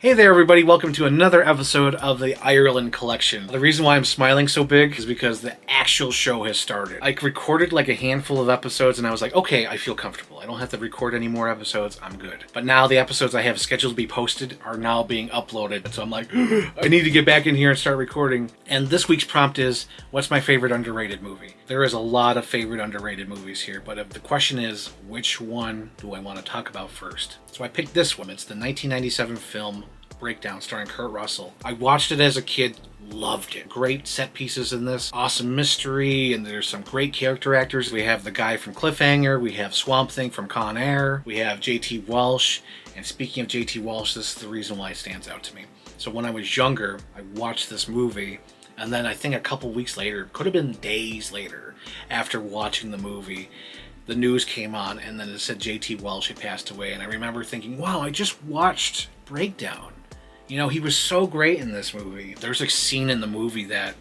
Hey there everybody, welcome to another episode of the Ireland Collection. The reason why I'm smiling so big is because the actual show has started. I recorded like a handful of episodes and I was like, okay, I feel comfortable. I don't have to record any more episodes, I'm good. But now the episodes I have scheduled to be posted are now being uploaded. So I'm like, I need to get back in here and start recording. And this week's prompt is, what's my favorite underrated movie? There is a lot of favorite underrated movies here, but if the question is, which one do I want to talk about first? So I picked this one. It's the 1997 film Breakdown starring Kurt Russell. I watched it as a kid, loved it. Great set pieces in this, awesome mystery, and there's some great character actors. We have the guy from Cliffhanger, we have Swamp Thing from Con Air, we have J.T. Walsh, and speaking of J.T. Walsh, this is the reason why it stands out to me. So when I was younger, I watched this movie, and then I think a couple weeks later, could have been days later, after watching the movie, the news came on, and then it said J.T. Walsh had passed away, and I remember thinking, wow, I just watched Breakdown. You know, he was so great in this movie. There's a scene in the movie that,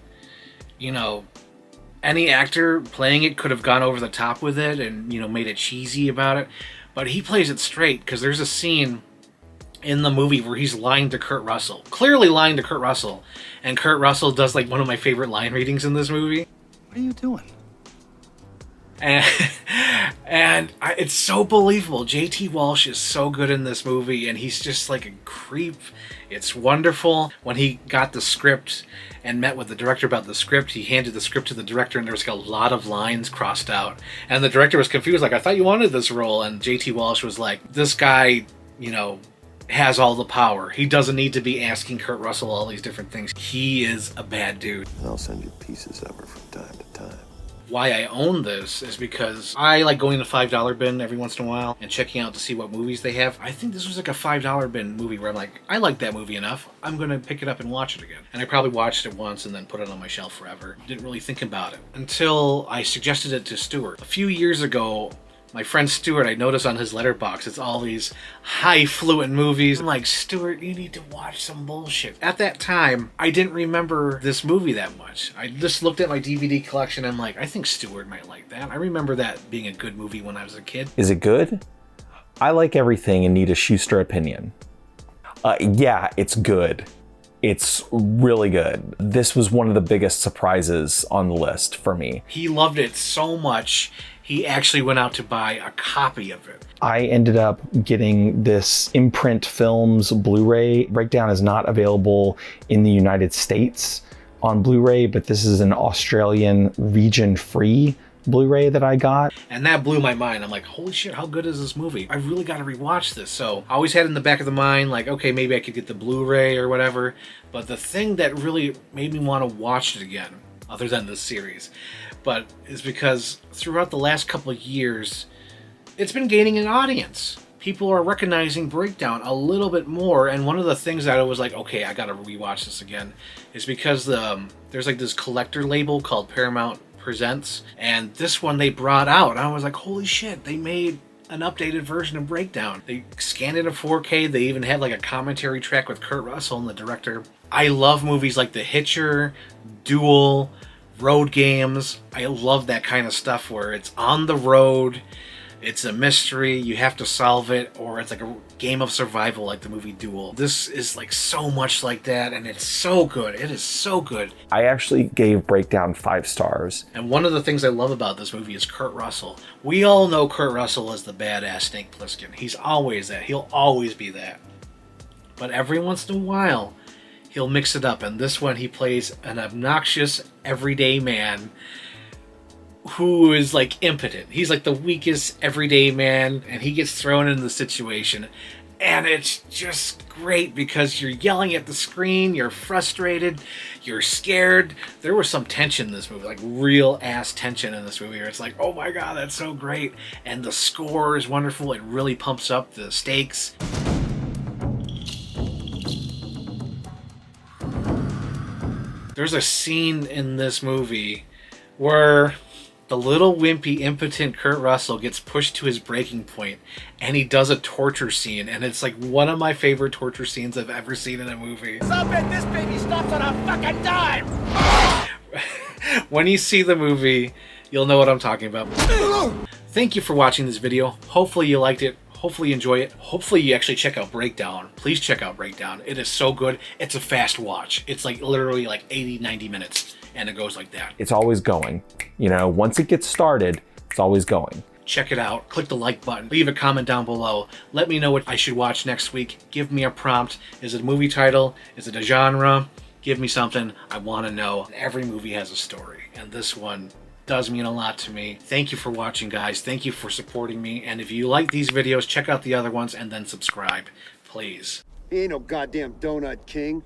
you know, any actor playing it could have gone over the top with it and, you know, made it cheesy about it. But he plays it straight, because there's a scene in the movie where he's lying to Kurt Russell. Clearly lying to Kurt Russell. And Kurt Russell does, like, one of my favorite line readings in this movie. What are you doing? And it's so believable. J.T. Walsh is so good in this movie, and he's just like a creep. It's wonderful. When he got the script and met with the director about the script, he handed the script to the director, and there was like a lot of lines crossed out. And the director was confused, like, I thought you wanted this role. And J.T. Walsh was like, this guy, you know, has all the power. He doesn't need to be asking Kurt Russell all these different things. He is a bad dude. I'll send you pieces of her from time to time. Why I own this is because I like going to the $5 bin every once in a while and checking out to see what movies they have. I think this was like a $5 bin movie where I'm like, I like that movie enough, I'm going to pick it up and watch it again. And I probably watched it once and then put it on my shelf forever. Didn't really think about it until I suggested it to Stuart. A few years ago, my friend Stuart, I noticed on his letterbox, it's all these highfalutin movies. I'm like, Stuart, you need to watch some bullshit. At that time, I didn't remember this movie that much. I just looked at my DVD collection and I'm like, I think Stuart might like that. I remember that being a good movie when I was a kid. Is it good? I like everything and need a Schuster opinion. Yeah, it's good. It's really good. This was one of the biggest surprises on the list for me. He loved it so much, he actually went out to buy a copy of it. I ended up getting this Imprint Films Blu Ray. Breakdown is not available in the United States on Blu Ray, but this is an Australian region-free Blu Ray that I got. And that blew my mind. I'm like, holy shit, how good is this movie? I really got to rewatch this. So I always had in the back of the mind, like, okay, maybe I could get the Blu Ray or whatever. But the thing that really made me want to watch it again, other than this series, but is because throughout the last couple of years, it's been gaining an audience. People are recognizing Breakdown a little bit more, and one of the things that I was like, okay, I gotta rewatch this again, is because there's like this collector label called Paramount Presents, and this one they brought out, and I was like, holy shit, they made an updated version of Breakdown. They scanned it in 4K, they even had like a commentary track with Kurt Russell and the director. I love movies like The Hitcher, Duel, road games. I love that kind of stuff where it's on the road, it's a mystery, you have to solve it, or it's like a game of survival like the movie Duel. This is like so much like that, and it's so good. It is so good. I actually gave Breakdown 5 stars. And one of the things I love about this movie is Kurt Russell. We all know Kurt Russell as the badass Snake Plissken. He's always that. He'll always be that. But every once in a while, he'll mix it up, and this one he plays an obnoxious everyday man who is like impotent. He's like the weakest everyday man, and he gets thrown into the situation, and it's just great because you're yelling at the screen, you're frustrated, you're scared. There was some tension in this movie, like real ass tension in this movie, where it's like, oh my god, that's so great. And the score is wonderful. It really pumps up the stakes. There's a scene in this movie where the little wimpy, impotent Kurt Russell gets pushed to his breaking point, and he does a torture scene, and it's like one of my favorite torture scenes I've ever seen in a movie. Stop it! This baby stops on a fucking dime! When you see the movie, you'll know what I'm talking about. Thank you for watching this video. Hopefully you liked it. Hopefully you enjoy it. Hopefully you actually check out Breakdown. Please check out Breakdown. It is so good. It's a fast watch. It's like literally like 80, 90 minutes, and it goes like that. It's always going. You know, once it gets started, it's always going. Check it out. Click the like button. Leave a comment down below. Let me know what I should watch next week. Give me a prompt. Is it a movie title? Is it a genre? Give me something. I want to know. Every movie has a story, and this one does mean a lot to me. Thank you for watching, guys. Thank you for supporting me. And if you like these videos, check out the other ones and then subscribe, please. He ain't no goddamn donut king.